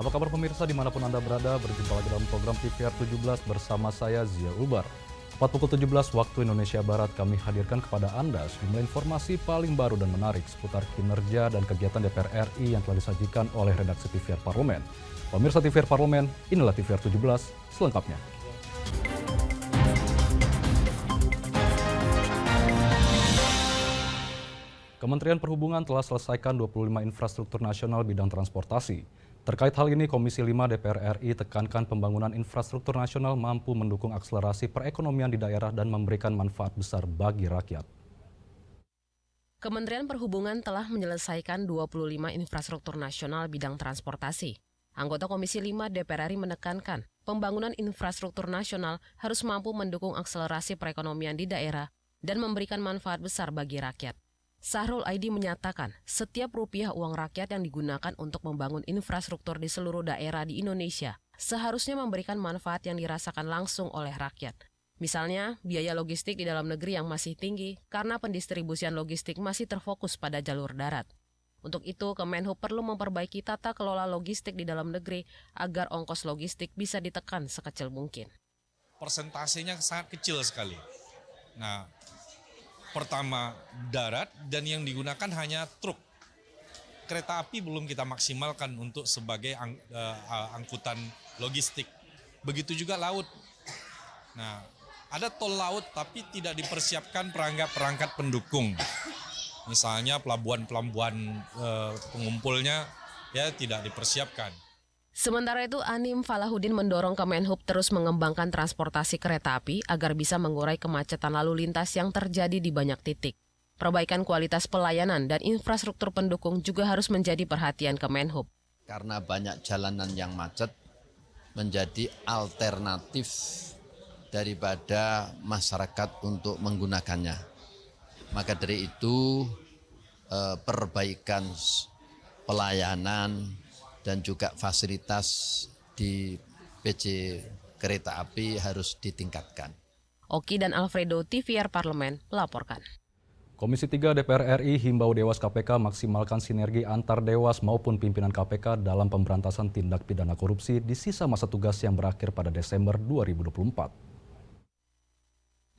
Apa kabar pemirsa dimanapun Anda berada, berjumpa lagi dalam program TVR 17 bersama saya Zia Ubar. Tepat pukul 17 waktu Indonesia Barat kami hadirkan kepada Anda sejumlah informasi paling baru dan menarik seputar kinerja dan kegiatan DPR RI yang telah disajikan oleh redaksi TVR Parlemen. Pemirsa TVR Parlemen, inilah TVR 17 selengkapnya. Kementerian Perhubungan telah selesaikan 25 infrastruktur nasional bidang transportasi. Terkait hal ini, Komisi 5 DPR RI tekankan pembangunan infrastruktur nasional mampu mendukung akselerasi perekonomian di daerah dan memberikan manfaat besar bagi rakyat. Kementerian Perhubungan telah menyelesaikan 25 infrastruktur nasional bidang transportasi. Anggota Komisi 5 DPR RI menekankan pembangunan infrastruktur nasional harus mampu mendukung akselerasi perekonomian di daerah dan memberikan manfaat besar bagi rakyat. Sahrul Aidi menyatakan setiap rupiah uang rakyat yang digunakan untuk membangun infrastruktur di seluruh daerah di Indonesia seharusnya memberikan manfaat yang dirasakan langsung oleh rakyat. Misalnya, biaya logistik di dalam negeri yang masih tinggi karena pendistribusian logistik masih terfokus pada jalur darat. Untuk itu, Kemenhub perlu memperbaiki tata kelola logistik di dalam negeri agar ongkos logistik bisa ditekan sekecil mungkin. Persentasenya sangat kecil sekali. Nah, pertama darat dan yang digunakan hanya truk. Kereta api belum kita maksimalkan untuk sebagai angkutan logistik. Begitu juga laut. Nah, ada tol laut tapi tidak dipersiapkan perangkat-perangkat pendukung. Misalnya pelabuhan-pelabuhan pengumpulnya ya tidak dipersiapkan. Sementara itu, Anim Falahuddin mendorong Kemenhub terus mengembangkan transportasi kereta api agar bisa mengurai kemacetan lalu lintas yang terjadi di banyak titik. Perbaikan kualitas pelayanan dan infrastruktur pendukung juga harus menjadi perhatian Kemenhub. Karena banyak jalanan yang macet menjadi alternatif daripada masyarakat untuk menggunakannya. Maka dari itu perbaikan pelayanan dan juga fasilitas di PJ Kereta Api harus ditingkatkan. Oki dan Alfredo, TVR Parlemen, melaporkan. Komisi 3 DPR RI himbau Dewas KPK maksimalkan sinergi antar Dewas maupun pimpinan KPK dalam pemberantasan tindak pidana korupsi di sisa masa tugas yang berakhir pada Desember 2024.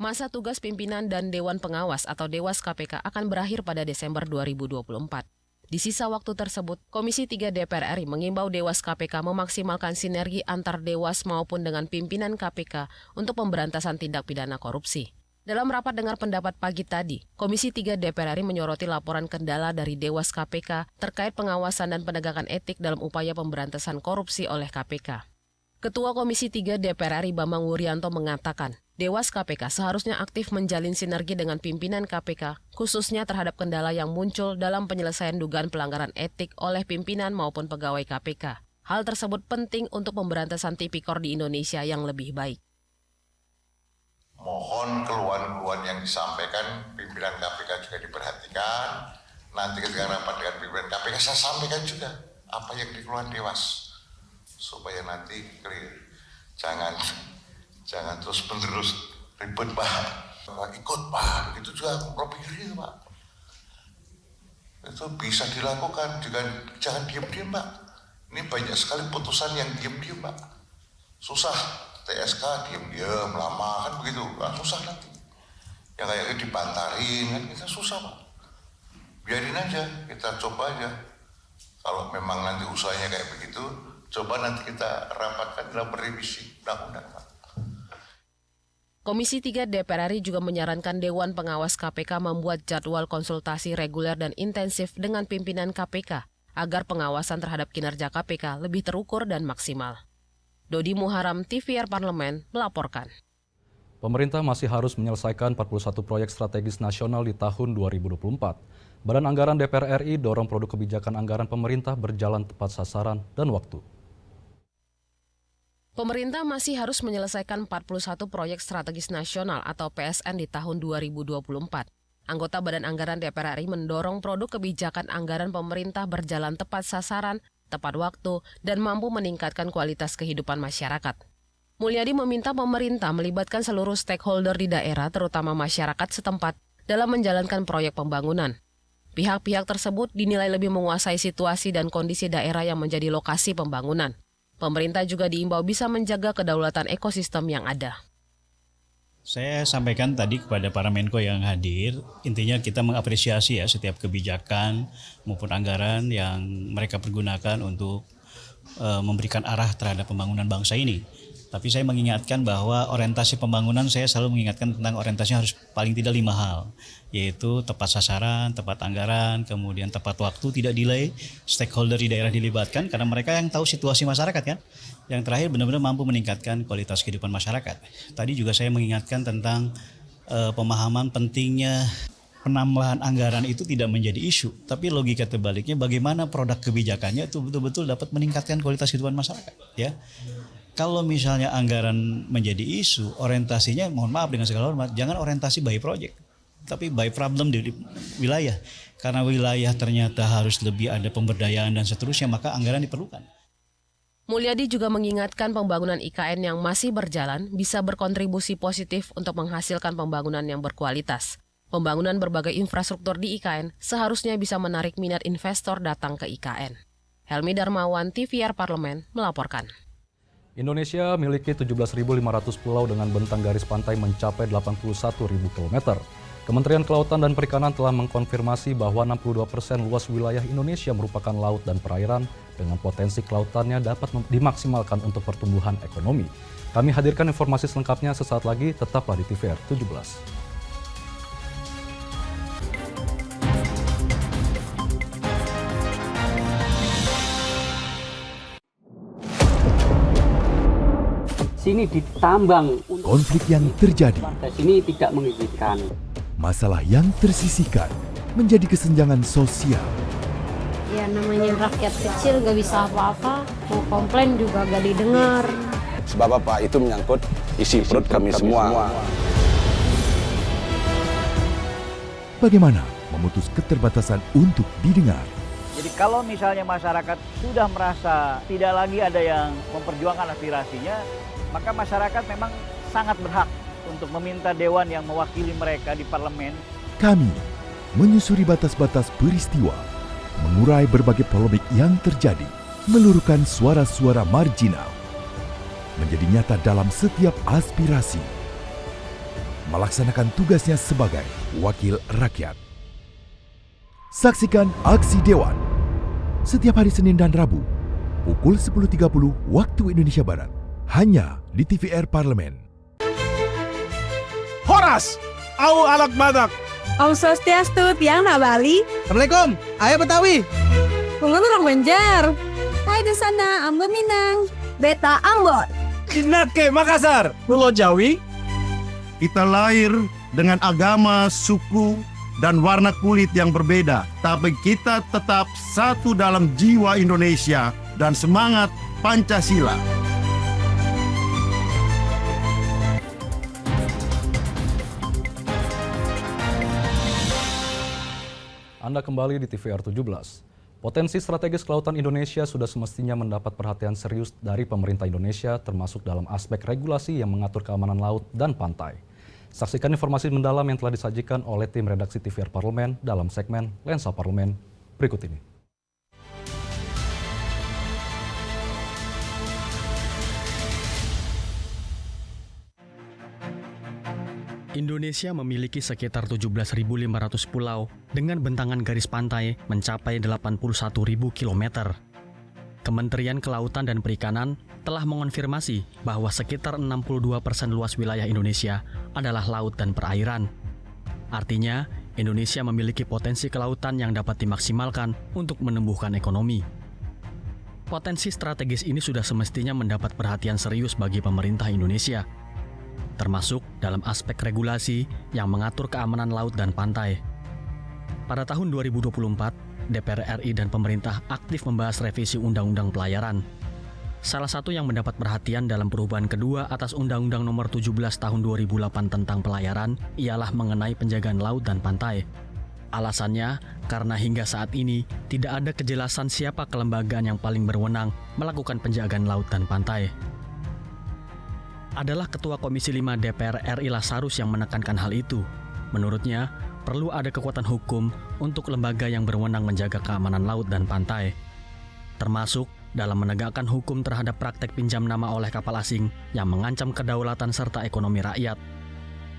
Masa tugas pimpinan dan Dewan Pengawas atau Dewas KPK akan berakhir pada Desember 2024. Di sisa waktu tersebut, Komisi 3 DPR RI mengimbau Dewas KPK memaksimalkan sinergi antar Dewas maupun dengan pimpinan KPK untuk pemberantasan tindak pidana korupsi. Dalam rapat dengar pendapat pagi tadi, Komisi 3 DPR RI menyoroti laporan kendala dari Dewas KPK terkait pengawasan dan penegakan etik dalam upaya pemberantasan korupsi oleh KPK. Ketua Komisi 3 DPR RI Bambang Wuryanto mengatakan, Dewas KPK seharusnya aktif menjalin sinergi dengan pimpinan KPK, khususnya terhadap kendala yang muncul dalam penyelesaian dugaan pelanggaran etik oleh pimpinan maupun pegawai KPK. Hal tersebut penting untuk pemberantasan tipikor di Indonesia yang lebih baik. Mohon keluhan-keluhan yang disampaikan pimpinan KPK juga diperhatikan. Nanti ketika rapat dengan pimpinan KPK saya sampaikan juga apa yang dikeluhan Dewas supaya nanti clear. Jangan terus-menerus ribut Pak, ikut Pak, itu juga berpikir Pak. Itu bisa dilakukan, jangan diam-diam Pak. Ini banyak sekali putusan yang diam-diam Pak. Susah, TSK diam-diam, lama kan begitu, susah nanti. Yang kayak dibantarin kan kita susah Pak. Biarin aja, kita coba aja. Kalau memang nanti usahanya kayak begitu, coba nanti kita rapatkan dalam revisi undang-undang Pak. Komisi 3 DPR RI juga menyarankan Dewan Pengawas KPK membuat jadwal konsultasi reguler dan intensif dengan pimpinan KPK agar pengawasan terhadap kinerja KPK lebih terukur dan maksimal. Dodi Muharam, TVR Parlemen, melaporkan. Pemerintah masih harus menyelesaikan 41 proyek strategis nasional di tahun 2024. Badan Anggaran DPR RI dorong produk kebijakan anggaran pemerintah berjalan tepat sasaran dan waktu. Pemerintah masih harus menyelesaikan 41 proyek strategis nasional atau PSN di tahun 2024. Anggota Badan Anggaran DPR RI mendorong produk kebijakan anggaran pemerintah berjalan tepat sasaran, tepat waktu, dan mampu meningkatkan kualitas kehidupan masyarakat. Mulyadi meminta pemerintah melibatkan seluruh stakeholder di daerah, terutama masyarakat setempat, dalam menjalankan proyek pembangunan. Pihak-pihak tersebut dinilai lebih menguasai situasi dan kondisi daerah yang menjadi lokasi pembangunan. Pemerintah juga diimbau bisa menjaga kedaulatan ekosistem yang ada. Saya sampaikan tadi kepada para Menko yang hadir, intinya kita mengapresiasi ya setiap kebijakan maupun anggaran yang mereka pergunakan untuk memberikan arah terhadap pembangunan bangsa ini. Tapi saya mengingatkan bahwa orientasi pembangunan, saya selalu mengingatkan tentang orientasinya harus paling tidak 5 hal, yaitu tepat sasaran, tepat anggaran, kemudian tepat waktu, tidak delay, stakeholder di daerah dilibatkan karena mereka yang tahu situasi masyarakat kan. Yang terakhir benar-benar mampu meningkatkan kualitas kehidupan masyarakat. Tadi juga saya mengingatkan tentang pemahaman pentingnya penambahan anggaran itu tidak menjadi isu, tapi logika terbaliknya bagaimana produk kebijakannya itu betul-betul dapat meningkatkan kualitas kehidupan masyarakat, ya. Kalau misalnya anggaran menjadi isu, orientasinya mohon maaf dengan segala hormat, jangan orientasi by project, tapi by problem di wilayah. Karena wilayah ternyata harus lebih ada pemberdayaan dan seterusnya, maka anggaran diperlukan. Mulyadi juga mengingatkan pembangunan IKN yang masih berjalan bisa berkontribusi positif untuk menghasilkan pembangunan yang berkualitas. Pembangunan berbagai infrastruktur di IKN seharusnya bisa menarik minat investor datang ke IKN. Helmi Darmawan, TVR Parlemen, melaporkan. Indonesia memiliki 17.500 pulau dengan bentang garis pantai mencapai 81.000 km. Kementerian Kelautan dan Perikanan telah mengkonfirmasi bahwa 62% luas wilayah Indonesia merupakan laut dan perairan dengan potensi kelautannya dapat dimaksimalkan untuk pertumbuhan ekonomi. Kami hadirkan informasi selengkapnya sesaat lagi, tetaplah di TVR 17. Sini ditambang. Konflik yang terjadi, Warga sini tidak mengizinkan. masalah yang tersisihkan menjadi kesenjangan sosial. Ya namanya rakyat kecil gak bisa apa-apa, mau komplain juga gak didengar. Sebab apa? Itu menyangkut isi perut kami semua. Bagaimana memutus keterbatasan untuk didengar? Jadi kalau misalnya masyarakat sudah merasa tidak lagi ada yang memperjuangkan aspirasinya, maka masyarakat memang sangat berhak untuk meminta dewan yang mewakili mereka di parlemen. Kami menyusuri batas-batas peristiwa, mengurai berbagai polemik yang terjadi, meluruhkan suara-suara marginal, menjadi nyata dalam setiap aspirasi, melaksanakan tugasnya sebagai wakil rakyat. Saksikan Aksi Dewan setiap hari Senin dan Rabu pukul 10.30 waktu Indonesia Barat, hanya di TVR Parlemen. Horas, au alat madak. Om Swastiastu, tiang na Bali. Assalamualaikum, ayah Betawi. Pungun orang Banjar. Hai di sana, Ambon Minang. Beta Ambon. Inatke Makassar, Pulau Jawi. Kita lahir dengan agama, suku, dan warna kulit yang berbeda, tapi kita tetap satu dalam jiwa Indonesia dan semangat Pancasila. Anda kembali di TVR 17. Potensi strategis kelautan Indonesia sudah semestinya mendapat perhatian serius dari pemerintah Indonesia, termasuk dalam aspek regulasi yang mengatur keamanan laut dan pantai. Saksikan informasi mendalam yang telah disajikan oleh tim redaksi TVR Parlemen dalam segmen Lensa Parlemen berikut ini. Indonesia memiliki sekitar 17.500 pulau dengan bentangan garis pantai mencapai 81.000 km. Kementerian Kelautan dan Perikanan telah mengonfirmasi bahwa sekitar 62% luas wilayah Indonesia adalah laut dan perairan. Artinya, Indonesia memiliki potensi kelautan yang dapat dimaksimalkan untuk menumbuhkan ekonomi. Potensi strategis ini sudah semestinya mendapat perhatian serius bagi pemerintah Indonesia, termasuk dalam aspek regulasi yang mengatur keamanan laut dan pantai. Pada tahun 2024, DPR RI dan pemerintah aktif membahas revisi Undang-Undang Pelayaran. Salah satu yang mendapat perhatian dalam perubahan kedua atas Undang-Undang Nomor 17 Tahun 2008 tentang pelayaran ialah mengenai penjagaan laut dan pantai. Alasannya, karena hingga saat ini tidak ada kejelasan siapa kelembagaan yang paling berwenang melakukan penjagaan laut dan pantai. Adalah Ketua Komisi 5 DPR RI Lazarus yang menekankan hal itu. Menurutnya, perlu ada kekuatan hukum untuk lembaga yang berwenang menjaga keamanan laut dan pantai, termasuk dalam menegakkan hukum terhadap praktek pinjam nama oleh kapal asing yang mengancam kedaulatan serta ekonomi rakyat.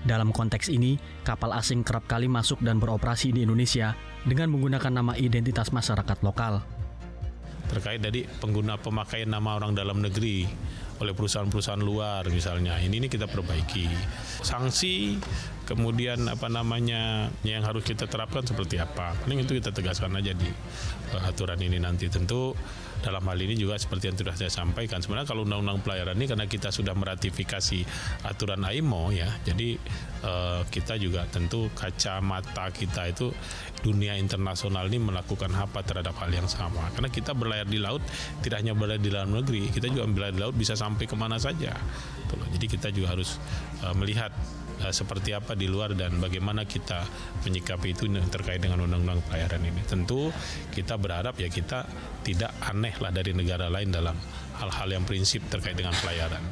Dalam konteks ini, kapal asing kerap kali masuk dan beroperasi di Indonesia dengan menggunakan nama identitas masyarakat lokal. Terkait dari pemakaian nama orang dalam negeri oleh perusahaan-perusahaan luar misalnya, ini kita perbaiki. Sanksi, kemudian yang harus kita terapkan seperti apa. Paling itu kita tegaskan aja di aturan ini nanti. Tentu dalam hal ini juga seperti yang sudah saya sampaikan. Sebenarnya kalau undang-undang pelayaran ini karena kita sudah meratifikasi aturan AIMO ya, jadi kita juga tentu kacamata kita itu dunia internasional ini melakukan apa terhadap hal yang sama. Karena kita berlayar di laut tidak hanya berlayar di dalam negeri, kita juga berlayar di laut bisa sampai kemana saja. Jadi kita juga harus melihat seperti apa di luar dan bagaimana kita menyikapi itu terkait dengan undang-undang pelayaran ini. Tentu kita berharap ya kita tidak aneh lah dari negara lain dalam hal-hal yang prinsip terkait dengan pelayaran.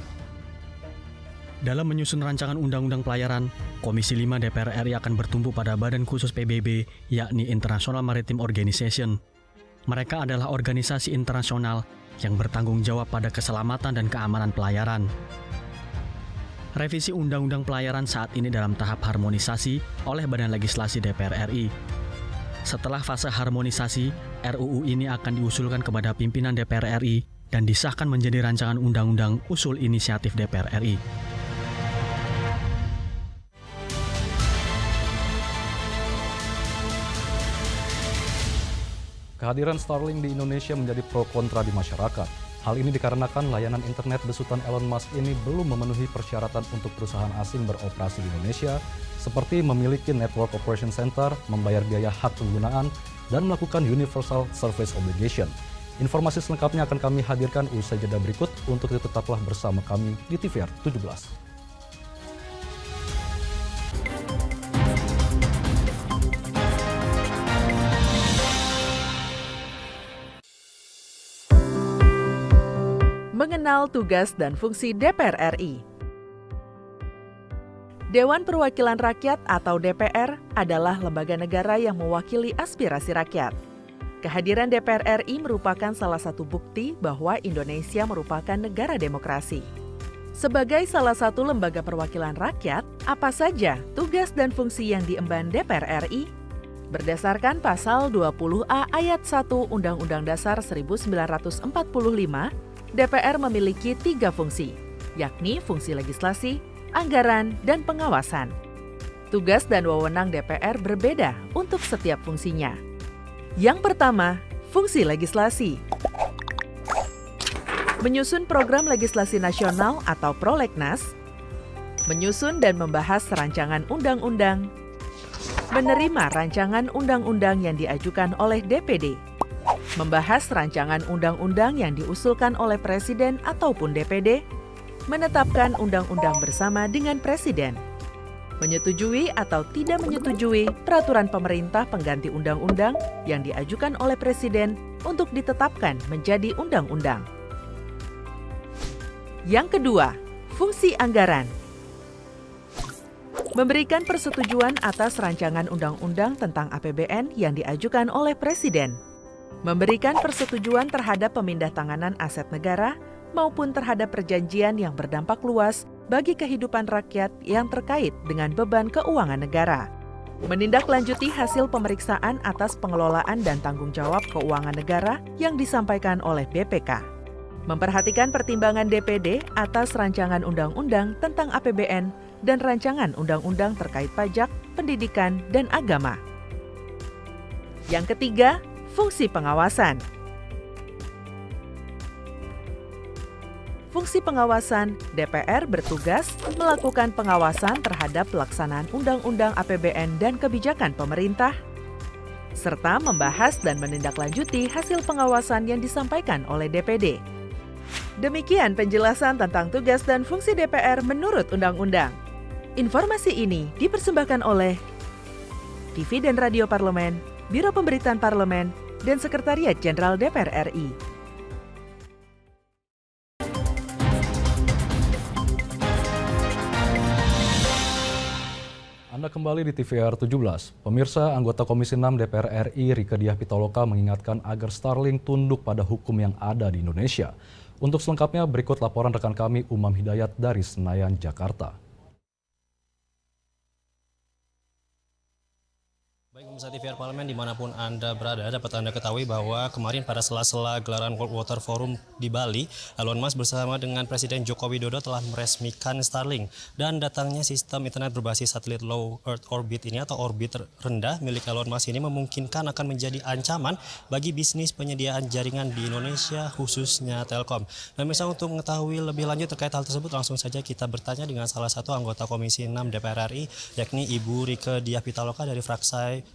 Dalam menyusun rancangan undang-undang pelayaran, Komisi 5 DPR RI akan bertumpu pada badan khusus PBB, yakni International Maritime Organization. Mereka adalah organisasi internasional yang bertanggung jawab pada keselamatan dan keamanan pelayaran. Revisi Undang-Undang Pelayaran saat ini dalam tahap harmonisasi oleh Badan Legislasi DPR RI. Setelah fase harmonisasi, RUU ini akan diusulkan kepada pimpinan DPR RI dan disahkan menjadi rancangan undang-undang usul inisiatif DPR RI. Kehadiran Starlink di Indonesia menjadi pro kontra di masyarakat. Hal ini dikarenakan layanan internet besutan Elon Musk ini belum memenuhi persyaratan untuk perusahaan asing beroperasi di Indonesia, seperti memiliki Network Operation Center, membayar biaya hak penggunaan, dan melakukan Universal Service Obligation. Informasi selengkapnya akan kami hadirkan usai jeda berikut. Untuk itu tetaplah bersama kami di TVR 17. Mengenal tugas dan fungsi DPR RI. Dewan Perwakilan Rakyat atau DPR adalah lembaga negara yang mewakili aspirasi rakyat. Kehadiran DPR RI merupakan salah satu bukti bahwa Indonesia merupakan negara demokrasi. Sebagai salah satu lembaga perwakilan rakyat, apa saja tugas dan fungsi yang diemban DPR RI? Berdasarkan pasal 20A ayat 1 Undang-Undang Dasar 1945, DPR memiliki 3 fungsi, yakni fungsi legislasi, anggaran, dan pengawasan. Tugas dan wewenang DPR berbeda untuk setiap fungsinya. Yang pertama, fungsi legislasi. Menyusun program legislasi nasional atau prolegnas, menyusun dan membahas rancangan undang-undang, menerima rancangan undang-undang yang diajukan oleh DPD, membahas rancangan undang-undang yang diusulkan oleh Presiden ataupun DPD, menetapkan undang-undang bersama dengan Presiden, menyetujui atau tidak menyetujui peraturan pemerintah pengganti undang-undang yang diajukan oleh Presiden untuk ditetapkan menjadi undang-undang. Yang kedua, fungsi anggaran. Memberikan persetujuan atas rancangan undang-undang tentang APBN yang diajukan oleh Presiden. Memberikan persetujuan terhadap pemindahntanganan aset negara maupun terhadap perjanjian yang berdampak luas bagi kehidupan rakyat yang terkait dengan beban keuangan negara. Menindaklanjuti hasil pemeriksaan atas pengelolaan dan tanggung jawab keuangan negara yang disampaikan oleh BPK. Memperhatikan pertimbangan DPD atas rancangan undang-undang tentang APBN dan rancangan undang-undang terkait pajak, pendidikan, dan agama. Yang ketiga, fungsi pengawasan. Fungsi pengawasan, DPR bertugas melakukan pengawasan terhadap pelaksanaan Undang-Undang APBN dan kebijakan pemerintah, serta membahas dan menindaklanjuti hasil pengawasan yang disampaikan oleh DPD. Demikian penjelasan tentang tugas dan fungsi DPR menurut Undang-Undang. Informasi ini dipersembahkan oleh TV dan Radio Parlemen, Biro Pemberitaan Parlemen, dan Sekretariat Jenderal DPR RI. Anda Anda kembali di TVR 17. Pemirsa, anggota Komisi 6 DPR RI Rieke Diah Pitaloka mengingatkan agar Starlink tunduk pada hukum yang ada di Indonesia. Untuk selengkapnya berikut laporan rekan kami Umam Hidayat dari Senayan, Jakarta. Baik pemirsa TVR Parlemen dimanapun Anda berada, dapat Anda ketahui bahwa kemarin pada sela-sela gelaran World Water Forum di Bali, Elon Musk bersama dengan Presiden Joko Widodo telah meresmikan Starlink. Dan datangnya sistem internet berbasis satelit low Earth orbit ini atau orbit rendah milik Elon Musk ini memungkinkan akan menjadi ancaman bagi bisnis penyediaan jaringan di Indonesia khususnya Telkom. Dan pemirsa, untuk mengetahui lebih lanjut terkait hal tersebut, langsung saja kita bertanya dengan salah satu anggota Komisi 6 DPR RI, yakni Ibu Rieke Diah Pitaloka dari fraksi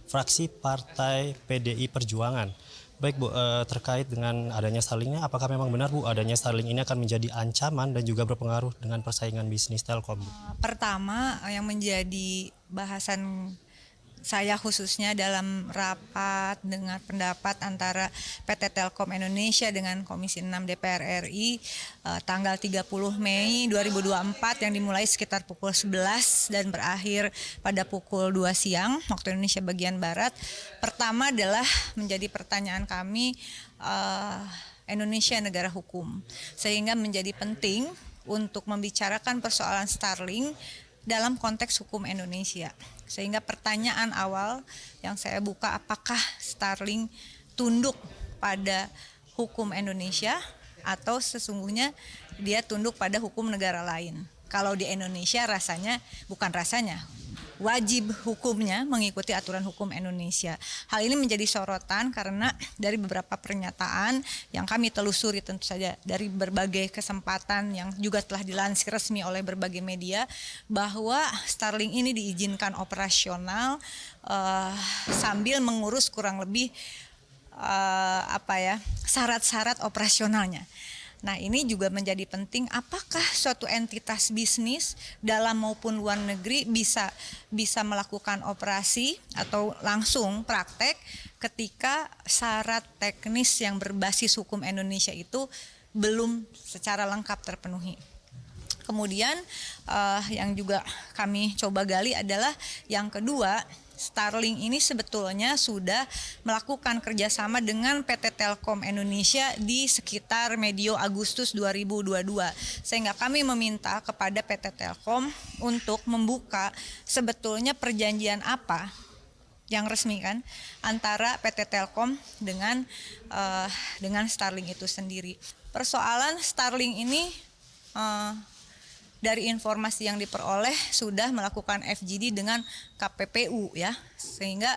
Partai PDI Perjuangan. Baik Bu, terkait dengan adanya Starlink, apakah memang benar Bu adanya Starlink ini akan menjadi ancaman dan juga berpengaruh dengan persaingan bisnis Telkom? Pertama, yang menjadi bahasan saya khususnya dalam rapat dengan pendapat antara PT Telkom Indonesia dengan Komisi 6 DPR RI tanggal 30 Mei 2024 yang dimulai sekitar pukul 11 dan berakhir pada pukul 2 siang waktu Indonesia bagian Barat. Pertama adalah menjadi pertanyaan kami, Indonesia negara hukum, sehingga menjadi penting untuk membicarakan persoalan Starlink dalam konteks hukum Indonesia. Sehingga pertanyaan awal yang saya buka, apakah Starlink tunduk pada hukum Indonesia atau sesungguhnya dia tunduk pada hukum negara lain. Kalau di Indonesia wajib hukumnya mengikuti aturan hukum Indonesia. Hal ini menjadi sorotan karena dari beberapa pernyataan yang kami telusuri tentu saja dari berbagai kesempatan yang juga telah dilansir resmi oleh berbagai media bahwa Starlink ini diizinkan operasional sambil mengurus kurang lebih syarat-syarat operasionalnya. Nah, ini juga menjadi penting, apakah suatu entitas bisnis dalam maupun luar negeri bisa melakukan operasi atau langsung praktek ketika syarat teknis yang berbasis hukum Indonesia itu belum secara lengkap terpenuhi. Kemudian yang juga kami coba gali adalah yang kedua, Starlink ini sebetulnya sudah melakukan kerjasama dengan PT Telkom Indonesia di sekitar medio Agustus 2022. Sehingga kami meminta kepada PT Telkom untuk membuka sebetulnya perjanjian apa yang resmi kan antara PT Telkom dengan Starlink itu sendiri. Persoalan Starlink ini dari informasi yang diperoleh sudah melakukan FGD dengan KPPU ya, sehingga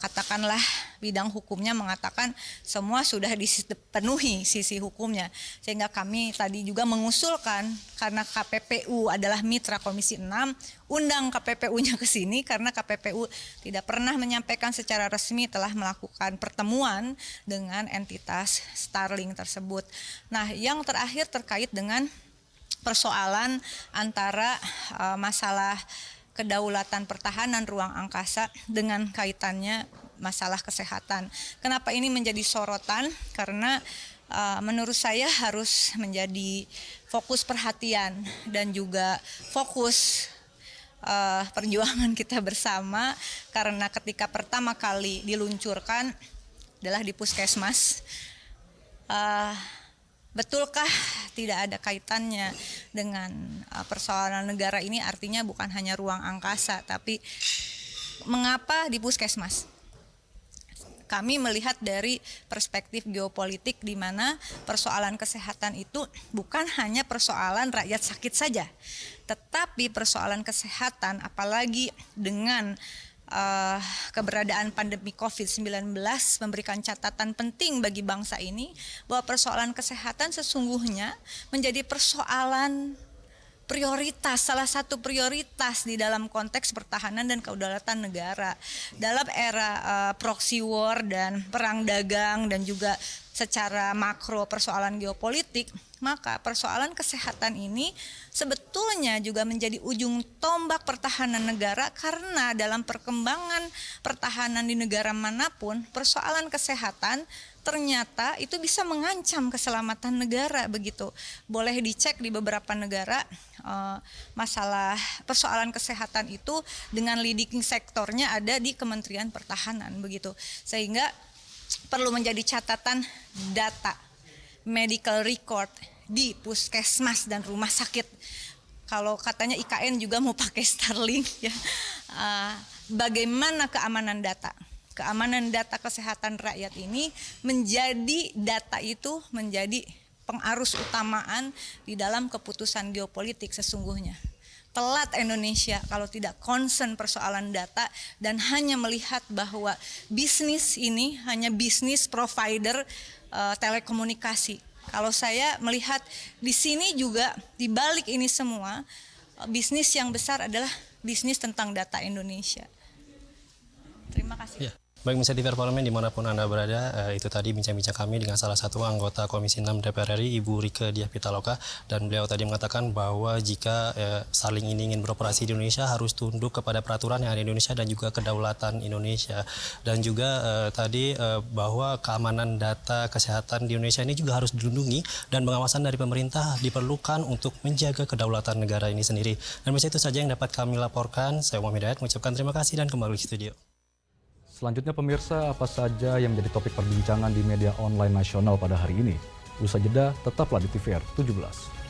katakanlah bidang hukumnya mengatakan semua sudah dipenuhi sisi hukumnya, sehingga kami tadi juga mengusulkan karena KPPU adalah mitra Komisi 6, undang KPPU-nya ke sini karena KPPU tidak pernah menyampaikan secara resmi telah melakukan pertemuan dengan entitas Starlink tersebut. Nah, yang terakhir terkait dengan persoalan antara masalah kedaulatan pertahanan ruang angkasa dengan kaitannya masalah kesehatan. Kenapa ini menjadi sorotan? Karena menurut saya harus menjadi fokus perhatian dan juga fokus perjuangan kita bersama, karena ketika pertama kali diluncurkan adalah di Puskesmas. Betulkah tidak ada kaitannya dengan persoalan negara ini? Artinya bukan hanya ruang angkasa, tapi mengapa di Puskesmas? Kami melihat dari perspektif geopolitik di mana persoalan kesehatan itu bukan hanya persoalan rakyat sakit saja, tetapi persoalan kesehatan apalagi dengan keberadaan pandemi COVID-19 memberikan catatan penting bagi bangsa ini bahwa persoalan kesehatan sesungguhnya menjadi persoalan prioritas, salah satu prioritas di dalam konteks pertahanan dan kedaulatan negara. Dalam era proxy war dan perang dagang dan juga secara makro persoalan geopolitik, maka persoalan kesehatan ini sebetulnya juga menjadi ujung tombak pertahanan negara, karena dalam perkembangan pertahanan di negara manapun persoalan kesehatan ternyata itu bisa mengancam keselamatan negara begitu. Boleh dicek di beberapa negara masalah persoalan kesehatan itu dengan leading sektornya ada di Kementerian Pertahanan begitu. Sehingga perlu menjadi catatan data medical record di puskesmas dan rumah sakit. Kalau katanya IKN juga mau pakai Starlink ya. Bagaimana keamanan data? Keamanan data kesehatan rakyat ini menjadi data itu menjadi pengarus utamaan di dalam keputusan geopolitik sesungguhnya. Telat Indonesia kalau tidak concern persoalan data dan hanya melihat bahwa bisnis ini hanya bisnis provider telekomunikasi. Kalau saya melihat di sini juga di balik ini semua bisnis yang besar adalah bisnis tentang data Indonesia. Terima kasih. Baik, Mr. DPR Parlemen dimanapun Anda berada, itu tadi bincang-bincang kami dengan salah satu anggota Komisi 6 DPR RI, Ibu Rieke Diah Pitaloka, dan beliau tadi mengatakan bahwa jika Starlink ini ingin beroperasi di Indonesia harus tunduk kepada peraturan yang ada di Indonesia dan juga kedaulatan Indonesia. Dan juga tadi bahwa keamanan data kesehatan di Indonesia ini juga harus dilindungi dan pengawasan dari pemerintah diperlukan untuk menjaga kedaulatan negara ini sendiri. Dan itu saja yang dapat kami laporkan. Saya Muhammad Hidayat mengucapkan terima kasih dan kembali ke studio. Selanjutnya pemirsa, apa saja yang menjadi topik perbincangan di media online nasional pada hari ini? Usai jeda, tetaplah di TVR 17.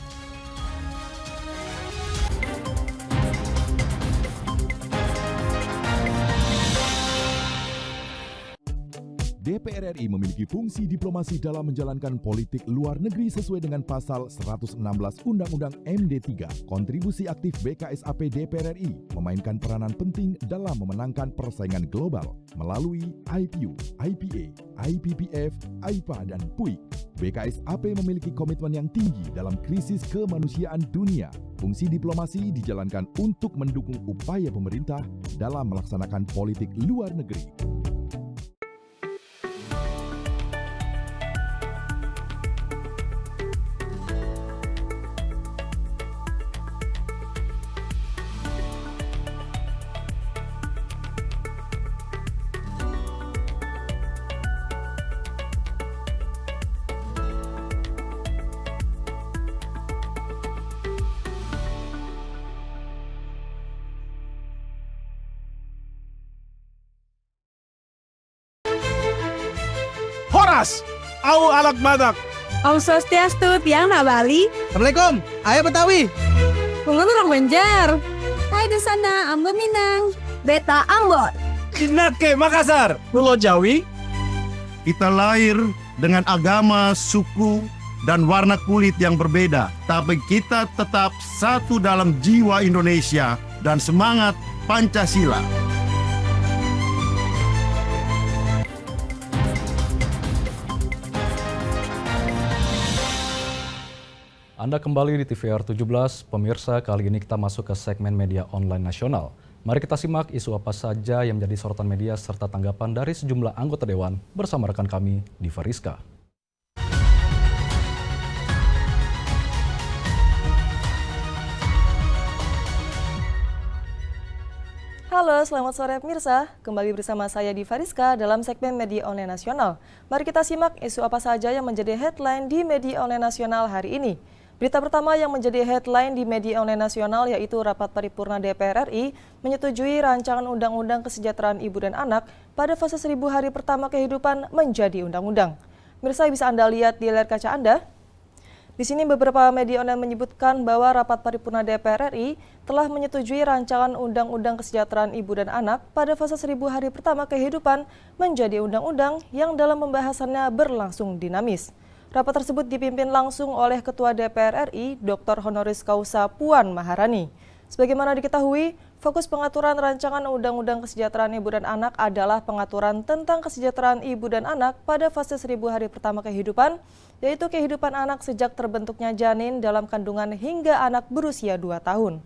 DPR RI memiliki fungsi diplomasi dalam menjalankan politik luar negeri sesuai dengan pasal 116 Undang-Undang MD3. Kontribusi aktif BKSAP DPR RI memainkan peranan penting dalam memenangkan persaingan global melalui IPU, IPA, IPPF, IPA, dan PUIK. BKSAP memiliki komitmen yang tinggi dalam krisis kemanusiaan dunia. Fungsi diplomasi dijalankan untuk mendukung upaya pemerintah dalam melaksanakan politik luar negeri. Horas, au alat madak. Om Swastiastu, tiang na Bali. Assalamualaikum, ayah Betawi. Pungun orang Banjar. Hai di sana, Ambo Minang. Beta Ambon. Dinake Makassar, Pulau Jawi. Kita lahir dengan agama, suku, dan warna kulit yang berbeda, tapi kita tetap satu dalam jiwa Indonesia dan semangat Pancasila. Anda kembali di TVR 17, pemirsa, kali ini kita masuk ke segmen media online nasional. Mari kita simak isu apa saja yang menjadi sorotan media serta tanggapan dari sejumlah anggota Dewan bersama rekan kami, Diva Rizka. Halo, selamat sore pemirsa. Kembali bersama saya Diva Rizka dalam segmen media online nasional. Mari kita simak isu apa saja yang menjadi headline di media online nasional hari ini. Berita pertama yang menjadi headline di media online nasional yaitu rapat paripurna DPR RI menyetujui rancangan Undang-Undang Kesejahteraan Ibu dan Anak pada fase 1000 hari pertama kehidupan menjadi undang-undang. Pemirsa, bisa Anda lihat di layar kaca Anda. Di sini beberapa media online menyebutkan bahwa rapat paripurna DPR RI telah menyetujui rancangan Undang-Undang Kesejahteraan Ibu dan Anak pada fase 1000 hari pertama kehidupan menjadi undang-undang yang dalam pembahasannya berlangsung dinamis. Rapat tersebut dipimpin langsung oleh Ketua DPR RI, Dr. Honoris Causa Puan Maharani. Sebagaimana diketahui, fokus pengaturan rancangan Undang-Undang Kesejahteraan Ibu dan Anak adalah pengaturan tentang kesejahteraan ibu dan anak pada fase 1000 hari pertama kehidupan, yaitu kehidupan anak sejak terbentuknya janin dalam kandungan hingga anak berusia 2 tahun.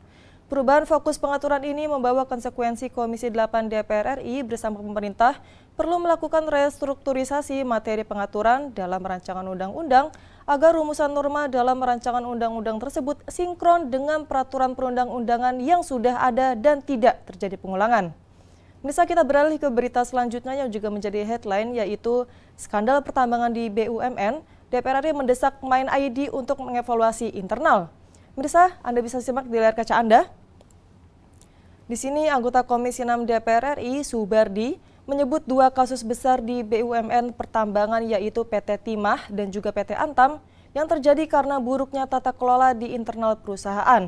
Perubahan fokus pengaturan ini membawa konsekuensi Komisi 8 DPR RI bersama pemerintah perlu melakukan restrukturisasi materi pengaturan dalam rancangan undang-undang agar rumusan norma dalam rancangan undang-undang tersebut sinkron dengan peraturan perundang-undangan yang sudah ada dan tidak terjadi pengulangan. Bisa kita beralih ke berita selanjutnya yang juga menjadi headline, yaitu skandal pertambangan di BUMN, DPR RI mendesak Main ID untuk mengevaluasi internal. Mirsa, Anda bisa simak di layar kaca Anda. Di sini anggota Komisi 6 DPR RI, Subardi, menyebut dua kasus besar di BUMN pertambangan yaitu PT Timah dan juga PT Antam yang terjadi karena buruknya tata kelola di internal perusahaan.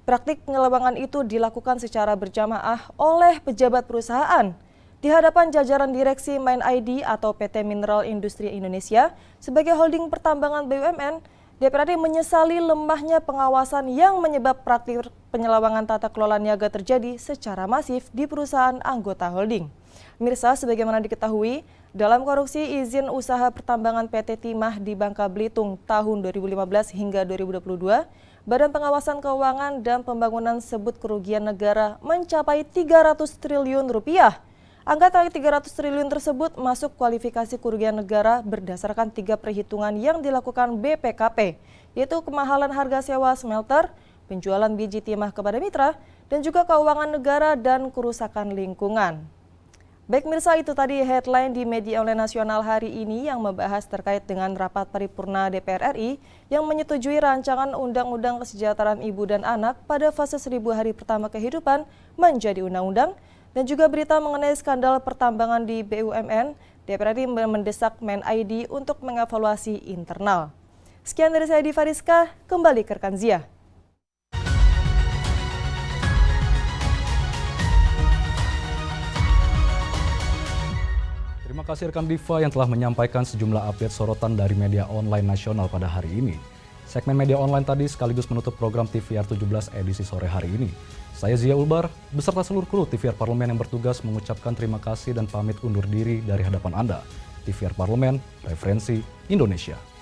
Praktik penyelewengan itu dilakukan secara berjamaah oleh pejabat perusahaan. Di hadapan jajaran direksi Main ID atau PT Mineral Industri Indonesia sebagai holding pertambangan BUMN, DPR RI menyesali lemahnya pengawasan yang menyebab praktik penyelewengan tata kelola niaga terjadi secara masif di perusahaan anggota holding. Mirsa, sebagaimana diketahui, dalam korupsi izin usaha pertambangan PT Timah di Bangka Belitung tahun 2015 hingga 2022, Badan Pengawasan Keuangan dan Pembangunan sebut kerugian negara mencapai 300 triliun rupiah. Angka 300 triliun tersebut masuk kualifikasi kerugian negara berdasarkan 3 perhitungan yang dilakukan BPKP, yaitu kemahalan harga sewa smelter, penjualan biji timah kepada mitra, dan juga keuangan negara dan kerusakan lingkungan. Baik Mirsa, itu tadi headline di media online nasional hari ini yang membahas terkait dengan rapat paripurna DPR RI yang menyetujui rancangan Undang-Undang Kesejahteraan Ibu dan Anak pada fase 1000 hari pertama kehidupan menjadi undang-undang, dan juga berita mengenai skandal pertambangan di BUMN, DPR RI mendesak Main ID untuk mengevaluasi internal. Sekian dari saya Diva Rizka, kembali ke rekan Zia. Terima kasih rekan Diva yang telah menyampaikan sejumlah update sorotan dari media online nasional pada hari ini. Segmen media online tadi sekaligus menutup program TVR 17 edisi sore hari ini. Saya Zia Ulbar, beserta seluruh kru TVR Parlemen yang bertugas mengucapkan terima kasih dan pamit undur diri dari hadapan Anda. TVR Parlemen, referensi Indonesia.